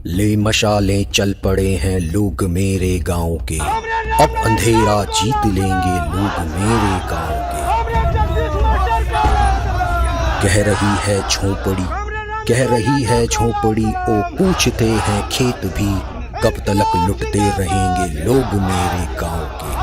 ले मशालें चल पड़े हैं लोग मेरे गांव के, अब अंधेरा जीत लेंगे लोग मेरे गांव के। कह रही है झोपड़ी, कह रही है झोपड़ी, ओ पूछते हैं खेत भी, कब तलक लुटते रहेंगे लोग मेरे गांव के।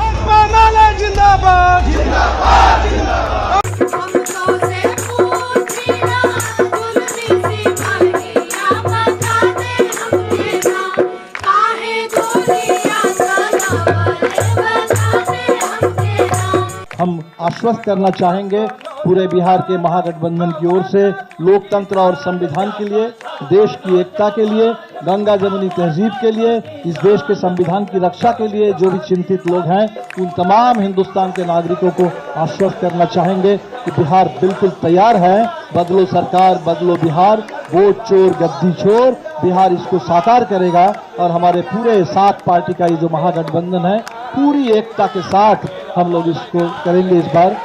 हम आश्वस्त करना चाहेंगे पूरे बिहार के महागठबंधन की ओर से लोकतंत्र और संविधान के लिए, देश की एकता के लिए, गंगा जमुनी तहजीब के लिए, इस देश के संविधान की रक्षा के लिए जो भी चिंतित लोग हैं, उन तमाम हिंदुस्तान के नागरिकों को आश्वस्त करना चाहेंगे कि बिहार बिल्कुल तैयार है। बदलो सरकार, बदलो बिहार, वोट चोर गद्दी छोर, बिहार इसको साकार करेगा और हमारे पूरे 7 पार्टी का ये जो महागठबंधन है, पूरी एकता के साथ हम लोग इसको करेंगे इस बार।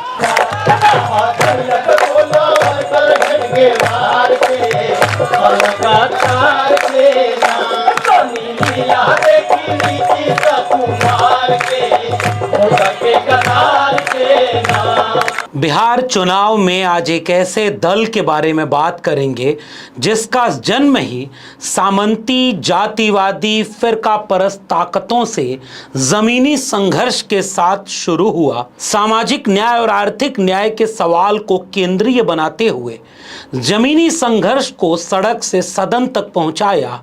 बिहार चुनाव में आज एक ऐसे दल के बारे में बात करेंगे जिसका जन्म ही सामंती, जातिवादी, फिरका परस्त ताकतों से जमीनी संघर्ष के साथ शुरू हुआ। सामाजिक न्याय और आर्थिक न्याय के सवाल को केंद्रीय बनाते हुए जमीनी संघर्ष को सड़क से सदन तक पहुंचाया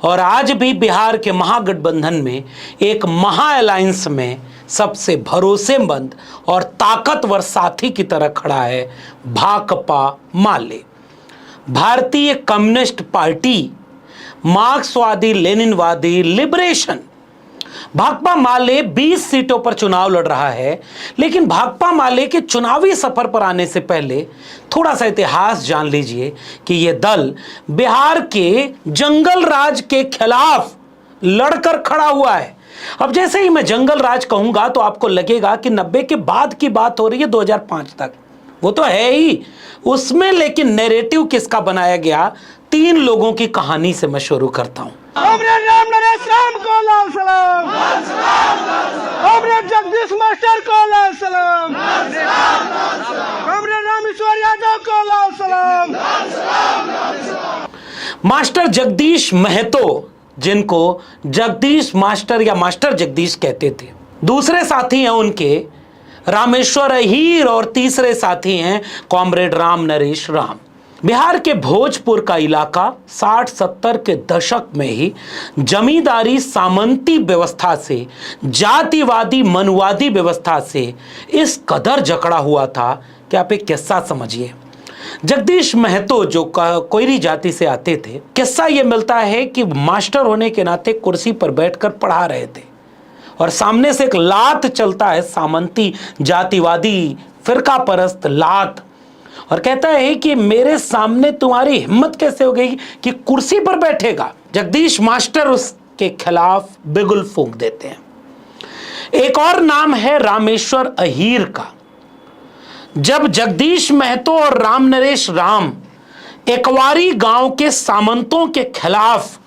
और आज भी बिहार के महागठबंधन में एक महा अलायंस में सबसे भरोसेमंद और ताकतवर साथी की तरह खड़ा है भाकपा माले। भारतीय कम्युनिस्ट पार्टी, मार्क्सवादी लेनिनवादी लिबरेशन। भाकपा माले 20 सीटों पर चुनाव लड़ रहा है, लेकिन भाकपा माले के चुनावी सफर पर आने से पहले थोड़ा सा इतिहास जान लीजिए कि यह दल बिहार के जंगल राज के खिलाफ लड़कर खड़ा हुआ है। अब जैसे ही मैं जंगल राज कहूंगा तो आपको लगेगा कि 90 के बाद की बात हो रही है, 2005 तक, वो तो है ही उसमें, लेकिन नैरेटिव किसका बनाया गया, 3 लोगों की कहानी से मैं शुरू करता हूं। राम नरेश राम को लाल सलाम, जगदीश मास्टर को लाल सलाम, रामेश्वर यादव को लाल सलाम। मास्टर जगदीश महतो, जिनको जगदीश मास्टर या मास्टर जगदीश कहते थे, दूसरे साथी हैं उनके रामेश्वर अहीर और तीसरे साथी हैं कॉमरेड राम नरेश राम। बिहार के भोजपुर का इलाका 60-70 के दशक में ही जमींदारी सामंती व्यवस्था से, जातिवादी मनुवादी व्यवस्था से इस कदर जकड़ा हुआ था कि आप एक किस्सा समझिए। जगदीश महतो जो कोयरी जाति से आते थे, किस्सा ये मिलता है कि मास्टर होने के नाते कुर्सी पर बैठकर पढ़ा रहे थे और सामने से एक लात चलता है, सामंती जातिवादी फिरका परस्त लात, और कहता है कि मेरे सामने तुम्हारी हिम्मत कैसे हो गई कि कुर्सी पर बैठेगा। जगदीश मास्टर उसके खिलाफ बिगुल फूंक देते हैं। एक और नाम है रामेश्वर अहीर का। जब जगदीश महतो और राम नरेश राम एकवारी गांव के सामंतों के खिलाफ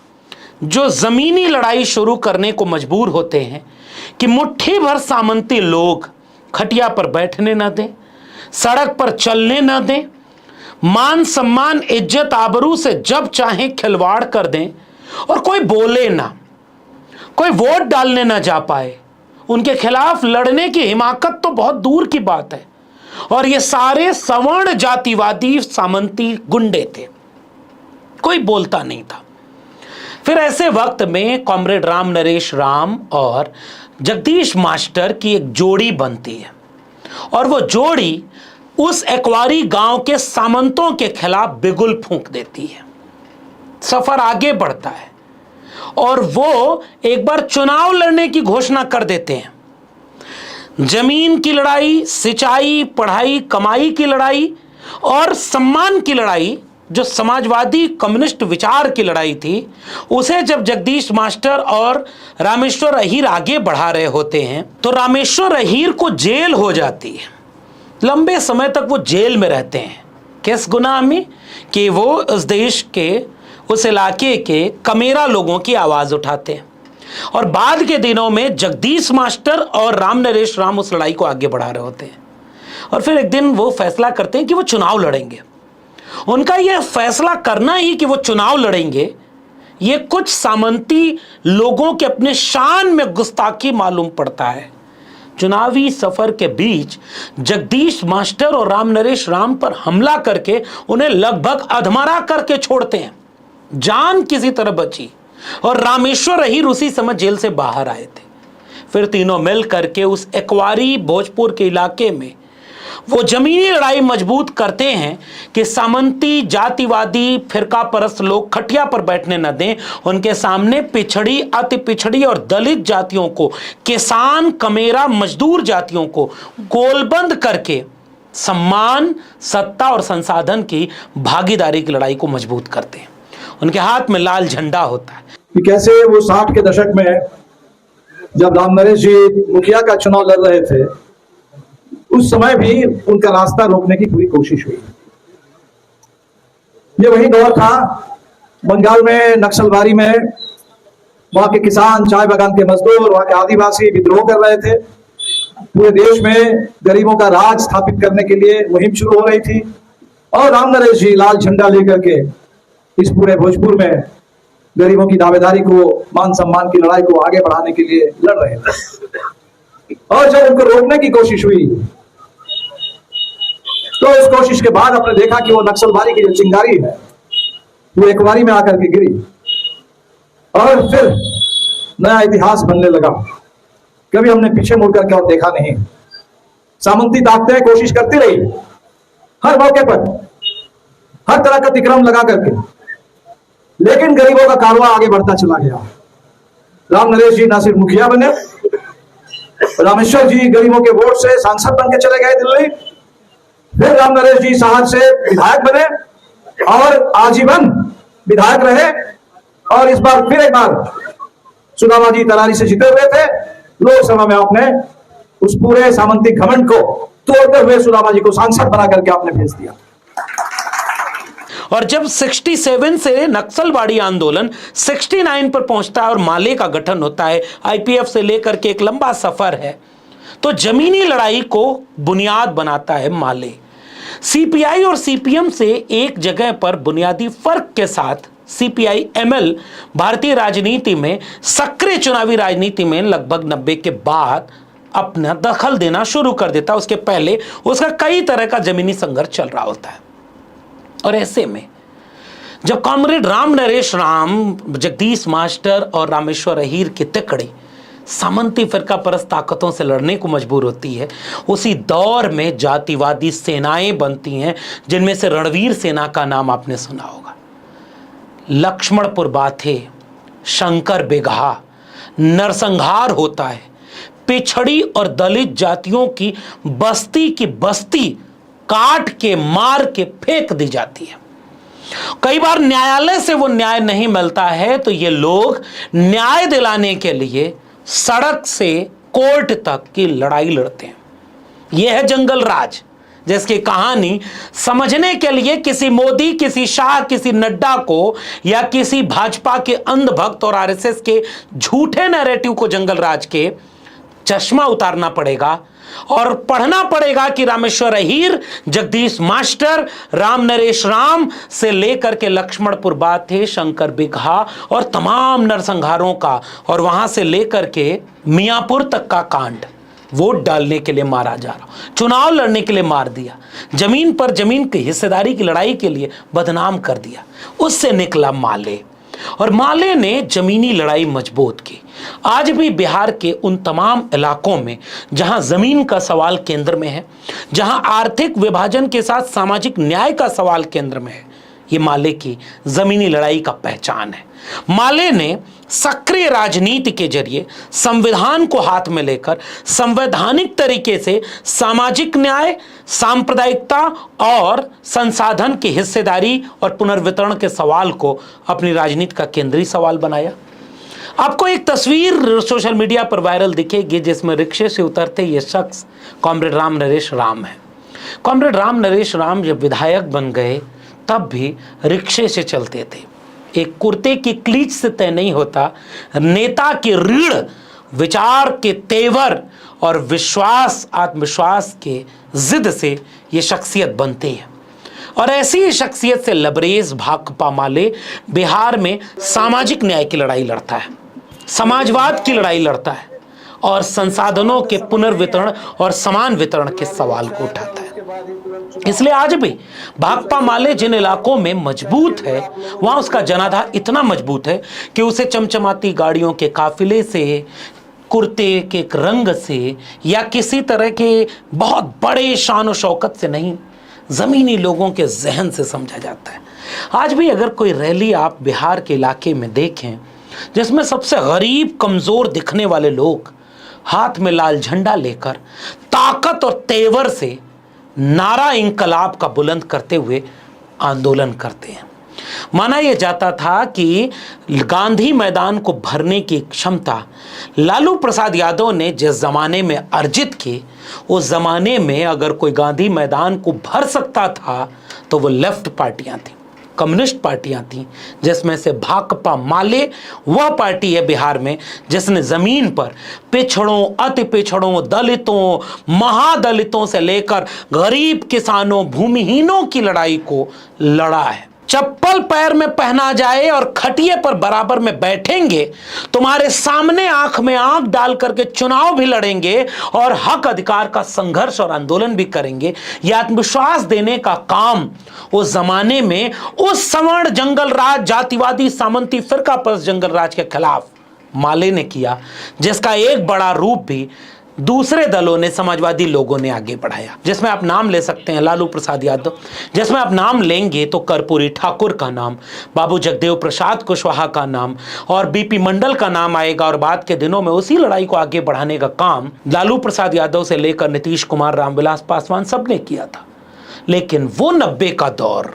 जो जमीनी लड़ाई शुरू करने को मजबूर होते हैं कि मुट्ठी भर सामंती लोग खटिया पर बैठने न दें, सड़क पर चलने न दें, मान सम्मान इज्जत आबरू से जब चाहें खिलवाड़ कर दें और कोई बोले ना, कोई वोट डालने ना जा पाए, उनके खिलाफ लड़ने की हिमाकत तो बहुत दूर की बात है। और ये सारे सवर्ण जातिवादी सामंती गुंडे थे, कोई बोलता नहीं था। फिर ऐसे वक्त में कॉमरेड राम नरेश राम और जगदीश मास्टर की एक जोड़ी बनती है और वो जोड़ी उस एकवारी गांव के सामंतों के खिलाफ बिगुल फूंक देती है। सफर आगे बढ़ता है और वो एक बार चुनाव लड़ने की घोषणा कर देते हैं। जमीन की लड़ाई, सिंचाई, पढ़ाई, कमाई की लड़ाई और सम्मान की लड़ाई, जो समाजवादी कम्युनिस्ट विचार की लड़ाई थी, उसे जब जगदीश मास्टर और रामेश्वर अहीर आगे बढ़ा रहे होते हैं तो रामेश्वर अहीर को जेल हो जाती है। लंबे समय तक वो जेल में रहते हैं। किस गुनाह में? कि वो उस देश के उस इलाके के कमेरा लोगों की आवाज़ उठाते हैं और बाद के दिनों में जगदीश मास्टर और राम नरेश राम उस लड़ाई को आगे बढ़ा रहे होते हैं और फिर एक दिन वो फैसला करते हैं कि वो चुनाव लड़ेंगे। उनका यह फैसला करना ही कि वो चुनाव लड़ेंगे, ये कुछ सामंती लोगों के अपने शान में गुस्ताखी मालूम पड़ता है। चुनावी सफर के बीच जगदीश मास्टर और राम नरेश राम पर हमला करके उन्हें लगभग अधमरा करके छोड़ते हैं। जान किसी तरह बची और रामेश्वर अहीर उसी समय जेल से बाहर आए थे। फिर तीनों मिल करके उस एकवारी भोजपुर के इलाके में वो जमीनी लड़ाई मजबूत करते हैं कि सामंती जातिवादी फिरका परस्त लोग खटिया पर बैठने न दें। उनके सामने पिछड़ी, अति पिछड़ी और दलित जातियों को, किसान, कमेरा, मजदूर जातियों को गोलबंद करके सम्मान, सत्ता और संसाधन की भागीदारी की लड़ाई को मजबूत करते हैं। उनके हाथ में लाल झंडा होता है। कि कैसे वो 60 के दशक में जब राम नरेश जी मुखिया का चुनाव लड़ रहे थे, उस समय भी उनका रास्ता रोकने की पूरी कोशिश हुई। ये वही दौर था बंगाल में नक्सलबारी में, वहां के किसान, चाय बागान के मजदूर, वहां के आदिवासी विद्रोह कर रहे थे। पूरे देश में गरीबों का राज स्थापित करने के लिए मुहिम शुरू हो रही थी और राम नरेश जी लाल झंडा लेकर के इस पूरे भोजपुर में गरीबों की दावेदारी को, मान सम्मान की लड़ाई को आगे बढ़ाने के लिए लड़ रहे थे। और जब उनको रोकने की कोशिश हुई तो इस कोशिश के बाद आपने देखा कि वो नक्सलबारी की जो चिंगारी है वो एक बारी में आकर के गिरी और फिर नया इतिहास बनने लगा। कभी हमने पीछे मुड़ करके और देखा नहीं। सामंती ताकतें कोशिश करती रही हर मौके पर, हर तरह का तिक्रम लगा करके, लेकिन गरीबों का कारवां आगे बढ़ता चला गया। राम नरेश जी ना सिर्फ मुखिया बने, रामेश्वर जी गरीबों के वोट से सांसद बन के चले गए दिल्ली। फिर राम नरेश जी शहर से विधायक बने और आजीवन विधायक रहे और इस बार फिर एक बार सुदामा जी तरारी से जीते हुए थे। लोकसभा में आपने उस पूरे सामंती घमंड को तोड़ते हुए सुदामा जी को सांसद बना करके आपने भेज दिया। और जब 67 से नक्सलवाड़ी आंदोलन 69 पर पहुंचता है और माले का गठन होता है, आईपीएफ से लेकर के एक लंबा सफर है, तो जमीनी लड़ाई को बुनियाद बनाता है माले। सीपीआई और सीपीएम से एक जगह पर बुनियादी फर्क के साथ सीपीआई एमएल भारतीय राजनीति में, सक्रिय चुनावी राजनीति में लगभग 90 के बाद अपना दखल देना शुरू कर देता। उसके पहले उसका कई तरह का जमीनी संघर्ष चल रहा होता है। और ऐसे में जब कॉमरेड राम नरेश राम, जगदीश मास्टर और रामेश्वर अहीर की तिकड़ी सामंती फिरका परस्त ताकतों से लड़ने को मजबूर होती है, उसी दौर में जातिवादी सेनाएं बनती हैं, जिनमें से रणवीर सेना का नाम आपने सुना होगा। लक्ष्मणपुर बाथे, शंकर बेगहा, नरसंहार होता है। पिछड़ी और दलित जातियों की बस्ती काट के, मार के फेंक दी जाती है। कई बार न्यायालय से वो न्याय नहीं मिलता है तो ये लोग न्याय दिलाने के लिए सड़क से कोर्ट तक की लड़ाई लड़ते हैं। यह है जंगल राज, जिसकी कहानी समझने के लिए किसी मोदी, किसी शाह, किसी नड्डा को या किसी भाजपा के अंधभक्त और आरएसएस के झूठे नैरेटिव को जंगल राज के चश्मा उतारना पड़ेगा और पढ़ना पड़ेगा कि रामेश्वर अहीर, जगदीश मास्टर, राम नरेश राम से लेकर के लक्ष्मणपुर बाथे, शंकर बिगहा और तमाम नरसंहारों का, और वहां से लेकर के मियाँपुर तक का कांड, वोट डालने के लिए मारा जा रहा, चुनाव लड़ने के लिए मार दिया, जमीन पर जमीन की हिस्सेदारी की लड़ाई के लिए बदनाम कर दिया। उससे निकला माले और माले ने जमीनी लड़ाई मजबूत की। आज भी बिहार के उन तमाम इलाकों में जहां जमीन का सवाल केंद्र में है, जहां आर्थिक विभाजन के साथ सामाजिक न्याय का सवाल केंद्र में है, ये माले की जमीनी लड़ाई का पहचान है। माले ने सक्रिय राजनीति के जरिए संविधान को हाथ में लेकर संवैधानिक तरीके से सामाजिक न्याय, सांप्रदायिकता और संसाधन की हिस्सेदारी और पुनर्वितरण के सवाल को अपनी राजनीति का केंद्रीय सवाल बनाया। आपको एक तस्वीर सोशल मीडिया पर वायरल दिखेगी जिसमें रिक्शे से उतरते ये शख्स कॉमरेड राम नरेश राम है। कॉमरेड राम नरेश राम जब विधायक बन गए तब भी रिक्शे से चलते थे। एक कुर्ते की क्लीच से तय नहीं होता, नेता के रीढ़, विचार के तेवर और विश्वास, आत्मविश्वास के जिद से ये शख्सियत बनती है। और ऐसी ही शख्सियत से लबरेज भाकपा माले बिहार में सामाजिक न्याय की लड़ाई लड़ता है, समाजवाद की लड़ाई लड़ता है और संसाधनों के पुनर्वितरण और समान वितरण के सवाल को उठाता है। इसलिए आज भी भाकपा माले जिन इलाकों में मजबूत है, वहां उसका जनाधार इतना मजबूत है कि उसे चमचमाती गाड़ियों के काफिले से, कुर्ते के एक रंग से या किसी तरह के बहुत बड़े शान और शौकत से नहीं, जमीनी लोगों के जहन से समझा जाता है। आज भी अगर कोई रैली आप बिहार के इलाके में देखें जिसमें सबसे गरीब कमजोर दिखने वाले लोग हाथ में लाल झंडा लेकर ताकत और तेवर से नारा इंकलाब का बुलंद करते हुए आंदोलन करते हैं। माना यह जाता था कि गांधी मैदान को भरने की क्षमता लालू प्रसाद यादव ने जिस जमाने में अर्जित की, उस जमाने में अगर कोई गांधी मैदान को भर सकता था तो वो लेफ्ट पार्टियां थी, कम्युनिस्ट पार्टियां थीं, जिसमें से भाकपा माले वह पार्टी है बिहार में जिसने जमीन पर पिछड़ों, अति पिछड़ों, दलितों, महादलितों से लेकर गरीब किसानों, भूमिहीनों की लड़ाई को लड़ा है। चप्पल पैर में पहना जाए और खटिए पर बराबर में बैठेंगे, तुम्हारे सामने आंख में आंख डाल करके चुनाव भी लड़ेंगे और हक अधिकार का संघर्ष और आंदोलन भी करेंगे। यह आत्मविश्वास देने का काम उस जमाने में उस सवर्ण जंगल राज, जातिवादी सामंती फिरका परस्त जंगल राज के खिलाफ माले ने किया, जिसका एक बड़ा रूप भी दूसरे दलों ने, समाजवादी लोगों ने आगे बढ़ाया। जिसमें आप नाम ले सकते हैं लालू प्रसाद यादव, जिसमें आप नाम लेंगे तो कर्पूरी ठाकुर का नाम, बाबू जगदेव प्रसाद कुशवाहा का नाम और बीपी मंडल का नाम आएगा। और बाद के दिनों में उसी लड़ाई को आगे बढ़ाने का काम लालू प्रसाद यादव से लेकर नीतीश कुमार, रामविलास पासवान सब ने किया था। लेकिन वो 90 का दौर,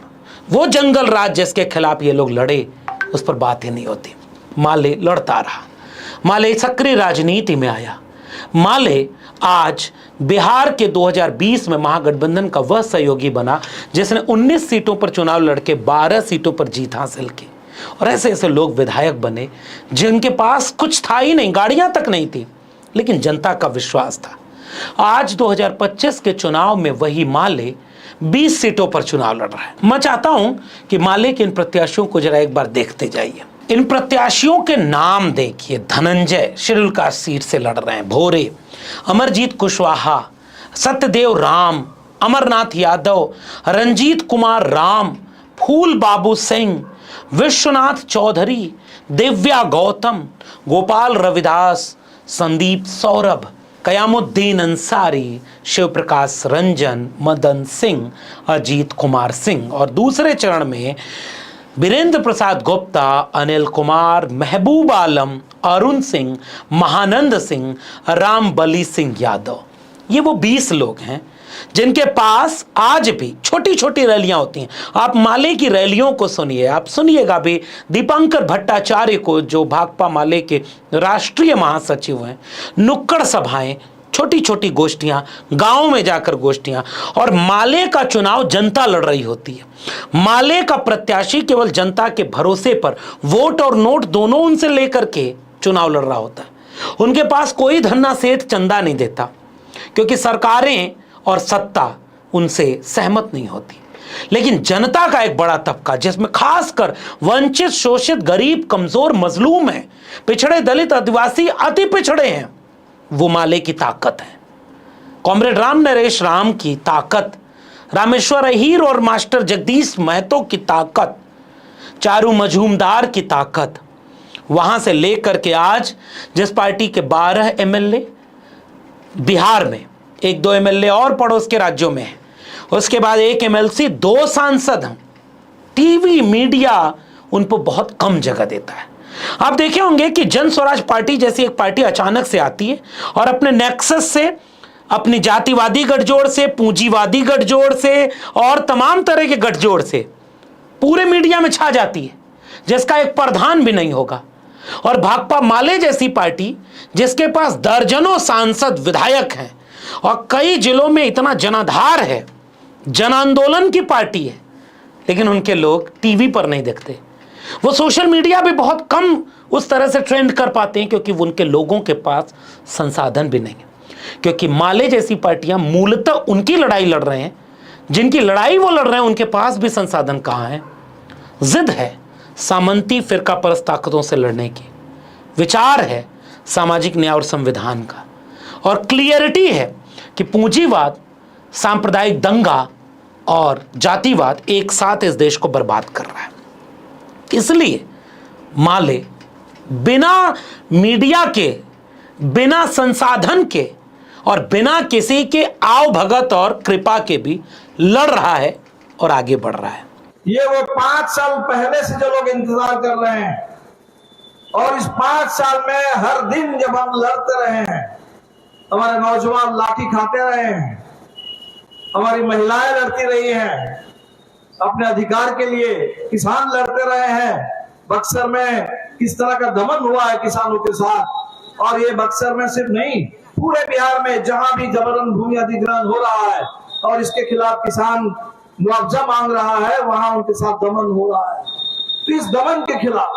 वो जंगल राज जिसके खिलाफ ये लोग लड़े, उस पर बात ही नहीं होती। माले लड़ता रहा, माले सक्रिय राजनीति में आया। माले आज बिहार के 2020 में महागठबंधन का वह सहयोगी बना जिसने 19 सीटों पर चुनाव लड़के 12 सीटों पर जीत हासिल की। और ऐसे ऐसे लोग विधायक बने जिनके पास कुछ था ही नहीं, गाड़ियां तक नहीं थी, लेकिन जनता का विश्वास था। आज 2025 के चुनाव में वही माले 20 सीटों पर चुनाव लड़ रहा है। मैं चाहता हूं कि माले के इन प्रत्याशियों को जरा एक बार देखते जाइए। इन प्रत्याशियों के नाम देखिए। धनंजय शेड्यूल कास्ट सीट से लड़ रहे हैं, भोरे, अमरजीत कुशवाहा, सत्यदेव राम, अमरनाथ यादव, रंजीत कुमार राम, फूल बाबू सिंह, विश्वनाथ चौधरी, दिव्या गौतम, गोपाल रविदास, संदीप सौरभ, कयामुद्दीन अंसारी, शिव प्रकाश रंजन, मदन सिंह, अजीत कुमार सिंह। और दूसरे चरण में वीरेंद्र प्रसाद गुप्ता, अनिल कुमार, महबूब आलम, अरुण सिंह, महानंद सिंह, राम बली सिंह यादव। ये वो 20 लोग हैं जिनके पास आज भी छोटी छोटी रैलियां होती हैं। आप माले की रैलियों को सुनिए, आप सुनिएगा भी। दीपांकर भट्टाचार्य को, जो भाकपा माले के राष्ट्रीय महासचिव हैं, नुक्कड़ सभाएं, छोटी छोटी गोष्ठियां, गांव में जाकर गोष्ठियां। और माले का चुनाव जनता लड़ रही होती है। माले का प्रत्याशी केवल जनता के भरोसे पर वोट और नोट दोनों उनसे लेकर के चुनाव लड़ रहा होता है। उनके पास कोई धन्ना सेठ चंदा नहीं देता, क्योंकि सरकारें और सत्ता उनसे सहमत नहीं होती। लेकिन जनता का एक बड़ा तबका, जिसमें खासकर वंचित, शोषित, गरीब, कमजोर, मजलूम है, पिछड़े, दलित, आदिवासी, अति पिछड़े हैं, वो माले की ताकत है। कॉमरेड राम नरेश राम की ताकत, रामेश्वर अहीर और मास्टर जगदीश महतो की ताकत, चारू मजूमदार की ताकत, वहां से लेकर के आज जिस पार्टी के 12 एमएलए बिहार में, 1-2 एमएलए और पड़ोस के राज्यों में है, उसके बाद 1 एमएलसी, 2 सांसद हैं, टीवी मीडिया उन पर बहुत कम जगह देता है। आप देखे होंगे कि जन स्वराज पार्टी जैसी एक पार्टी अचानक से आती है और अपने नेक्सस से, अपनी जातिवादी गठजोड़ से, पूंजीवादी गठजोड़ से और तमाम तरह के गठजोड़ से पूरे मीडिया में छा जाती है, जिसका एक प्रधान भी नहीं होगा। और भाकपा माले जैसी पार्टी, जिसके पास दर्जनों सांसद, विधायक हैं और कई जिलों में इतना जनाधार है, जन आंदोलन की पार्टी है, लेकिन उनके लोग टीवी पर नहीं दिखते, वो सोशल मीडिया पे बहुत कम उस तरह से ट्रेंड कर पाते हैं क्योंकि उनके लोगों के पास संसाधन भी नहीं है। क्योंकि माले जैसी पार्टियां मूलतः उनकी लड़ाई लड़ रहे हैं, जिनकी लड़ाई वो लड़ रहे हैं उनके पास भी संसाधन कहाँ है। जिद है सामंती फिरका परस्त ताकतों से लड़ने की, विचार है सामाजिक न्याय और संविधान का, और क्लियरिटी है कि पूंजीवाद, सांप्रदायिक दंगा और जातिवाद एक साथ इस देश को बर्बाद कर रहा है। इसलिए माले बिना मीडिया के, बिना संसाधन के और बिना किसी के आव भगत और कृपा के भी लड़ रहा है और आगे बढ़ रहा है। ये वो 5 साल पहले से जो लोग इंतजार कर रहे हैं, और इस 5 साल में हर दिन जब हम लड़ते रहे हैं, हमारे नौजवान लाठी खाते रहे हैं, हमारी महिलाएं लड़ती रही हैं अपने अधिकार के लिए, किसान लड़ते रहे हैं। बक्सर में किस तरह का दमन हुआ है किसानों के साथ, और ये बक्सर में सिर्फ नहीं, पूरे बिहार में जहां भी जबरन भूमि अधिग्रहण हो रहा है और इसके खिलाफ किसान मुआवजा मांग रहा है, वहां उनके साथ दमन हो रहा है। तो इस दमन के खिलाफ,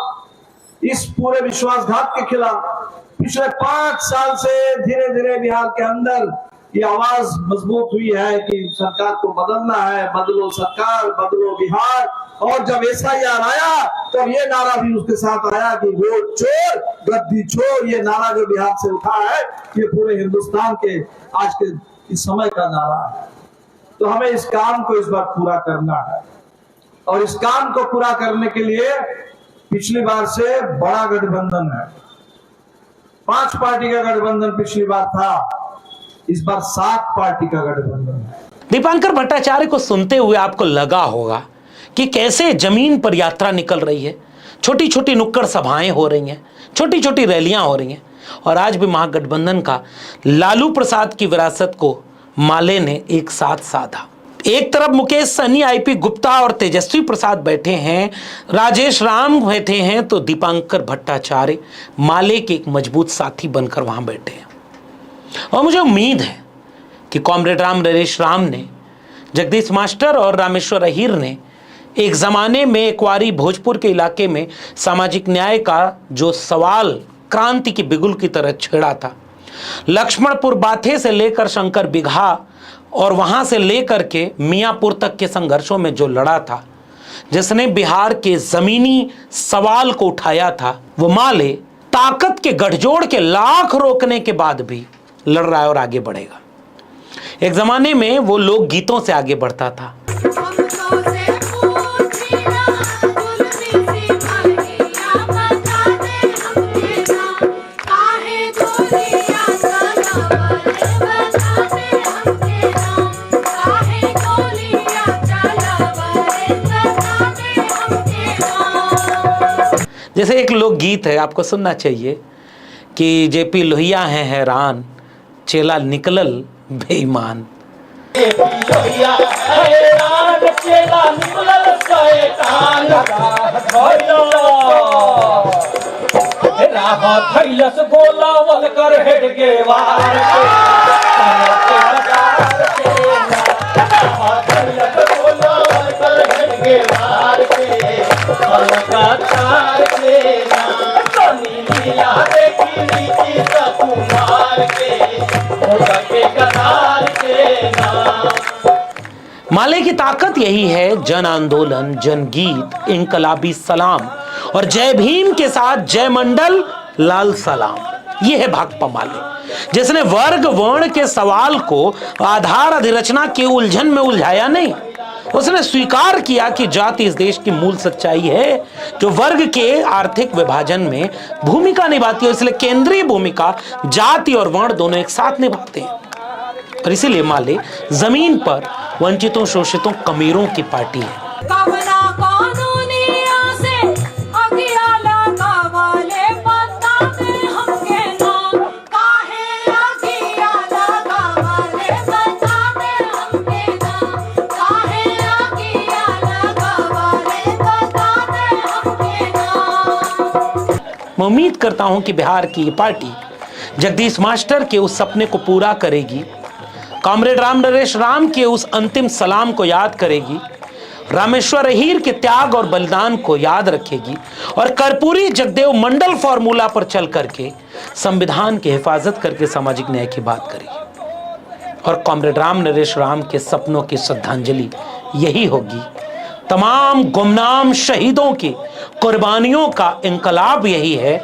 इस पूरे विश्वासघात के खिलाफ पिछले 5 साल से धीरे धीरे बिहार के अंदर ये आवाज मजबूत हुई है कि सरकार को बदलना है, बदलो सरकार, बदलो बिहार। और जब SIR आया तो ये नारा भी उसके साथ आया कि वोट चोर गद्दी छोड़। ये नारा जो बिहार से उठा है, ये पूरे हिंदुस्तान के आज के इस समय का नारा है। तो हमें इस काम को इस बार पूरा करना है, और इस काम को पूरा करने के लिए पिछली बार से बड़ा गठबंधन है। 5 पार्टी का गठबंधन पिछली बार था, इस बार 7 पार्टी का गठबंधन है। दीपांकर भट्टाचार्य को सुनते हुए आपको लगा होगा कि कैसे जमीन पर यात्रा निकल रही है, छोटी छोटी नुक्कड़ सभाएं हो रही हैं, छोटी छोटी रैलियां हो रही हैं, और आज भी महागठबंधन का लालू प्रसाद की विरासत को माले ने एक साथ साधा। एक तरफ मुकेश सहनी, IP गुप्ता और तेजस्वी प्रसाद बैठे हैं, राजेश राम बैठे हैं, तो दीपांकर भट्टाचार्य माले के एक मजबूत साथी बनकर वहां बैठे हैं। और मुझे उम्मीद है कि कॉमरेड राम नरेश राम ने, जगदीश मास्टर और रामेश्वर अहीर ने एक ज़माने में एकवारी भोजपुर के इलाके में सामाजिक न्याय का जो सवाल क्रांति की बिगुल की तरह छेड़ा था, लक्ष्मणपुर बाथे से लेकर शंकर बिघा और वहाँ से लेकर के मियाँपुर तक के संघर्षों में जो लड़ा था, जिसने बिहार के ज़मीनी सवाल को उठाया था, वो माले ताकत के गठजोड़ के लाख रोकने के बाद भी लड़ रहा है और आगे बढ़ेगा। एक ज़माने में वो लोक गीतों से आगे बढ़ता था। जैसे एक लोकगीत है, आपको सुनना चाहिए कि JP लोहिया हैं हैरान, चेला निकलल बेईमान। माले की ताकत यही है, जन आंदोलन, जनगीत, इनकलाबी सलाम और जय भीम के साथ जय मंडल लाल सलाम। ये है भाकपा माले, जिसने वर्ग वर्ण के सवाल को आधार अधिरचना की उलझन में उलझाया नहीं। उसने स्वीकार किया कि जाति इस देश की मूल सच्चाई है जो वर्ग के आर्थिक विभाजन में भूमिका निभाती है, इसलिए केंद्रीय भूमिका जाति और वर्ण दोनों एक साथ निभाते हैं। और इसीलिए माले जमीन पर वंचितों, शोषितों, कमीरों की पार्टी है। मैं उम्मीद करता हूं कि बिहार की ये पार्टी जगदीश मास्टर के उस सपने को पूरा करेगी, कॉमरेड राम नरेश राम के उस अंतिम सलाम को याद करेगी रामेश्वर अहीर के त्याग और बलिदान को याद रखेगी और कर्पूरी जगदेव मंडल फॉर्मूला पर चल करके संविधान की हिफाजत करके सामाजिक न्याय की बात करेगी। और कॉमरेड राम नरेश राम के सपनों की श्रद्धांजलि यही होगी। तमाम गुमनाम शहीदों की कुर्बानियों का इंकलाब यही है,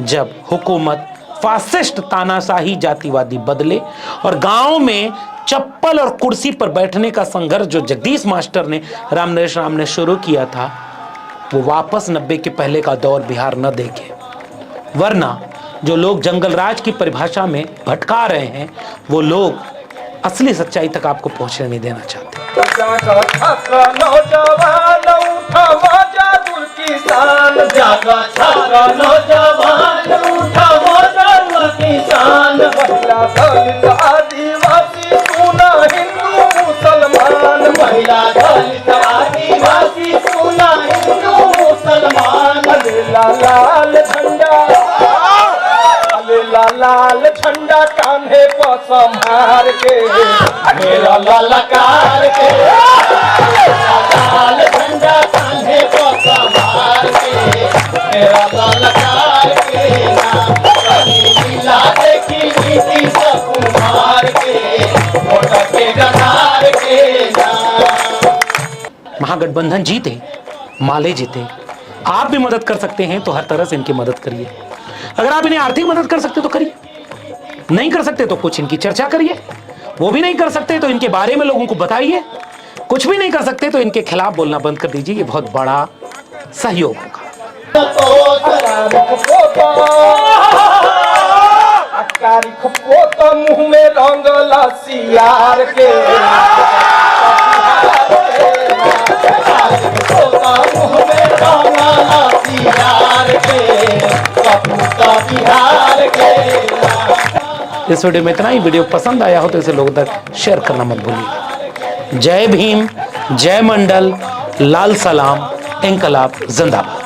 जब हुकूमत फासिस्ट तानाशाही जातिवादी बदले और गांव में चप्पल और कुर्सी पर बैठने का संघर्ष जो जगदीश मास्टर ने, राम नरेश राम ने शुरू किया था, वो वापस 90 के पहले का दौर बिहार न देखे। वरना जो लोग जंगल राज की परिभाषा में भटका रहे हैं, वो लोग असली सच्चाई तक आपको पहुंचने नहीं देना चाहते। आदिवासी सुना हिंदू मुसलमान, महिला दलित आदिवासी सुना हिंदू मुसलमान। लाल झंडा, लाल झंडा कान्हे पर संभार के, मेरा ललकार के। लाल झंडा कान्हे पर संभार के, मेरा ललकार के। नीला देखी नीति कुमार के, वोट के गनार के नाम। महागठबंधन जीते, माले जीते। आप भी मदद कर सकते हैं तो हर तरह से इनकी मदद करिए। अगर आप इन्हें आर्थिक मदद कर सकते तो करिए, नहीं कर सकते तो कुछ इनकी चर्चा करिए। वो भी नहीं कर सकते तो इनके बारे में लोगों को बताइए। कुछ भी नहीं कर सकते तो इनके खिलाफ बोलना बंद कर दीजिए। ये बहुत बड़ा सहयोग होगा। मुंह में रंगला सियार के, मुंह में रंगला सियार के, बिहार के। इस वीडियो में इतना ही। वीडियो पसंद आया हो तो इसे लोगों तक शेयर करना मत भूलिए। जय भीम, जय मंडल, लाल सलाम, इंकलाब जिंदाबाद।